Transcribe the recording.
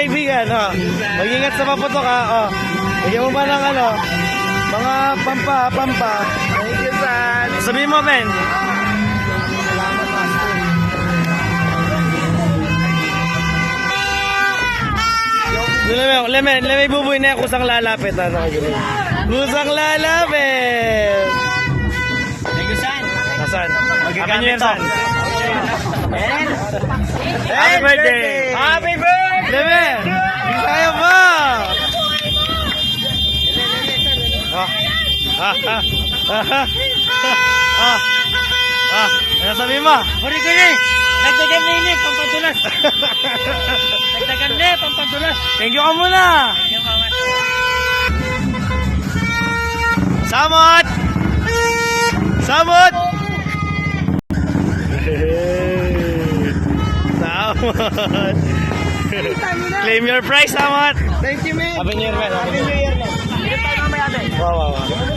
kaibigan. Oh. Mag-ingat sa paputok ha. Oh. Bigyan mo ba ng ano? Mga pampa. Thank you, son. Sabihin mo, Ben. Lemay bubuy na kusang lalapit. Kusang lalapit. Thank you, son. Nasaan? Happy New Year, son. Happy birthday! Happy birthday! Leme! Bisaya pa! Ano sabi mo? Buri ko na. Nagdagan na yun, pampadulas. Nagdagan na, pampadulas. Thank you ka muna! Thank you, mama. Samot! Samot! Samot! Claim your prize, Samot! Thank you, man. Happy New Year, man. Happy New Year, man. Dito tayo mamaya, Ben. Wow.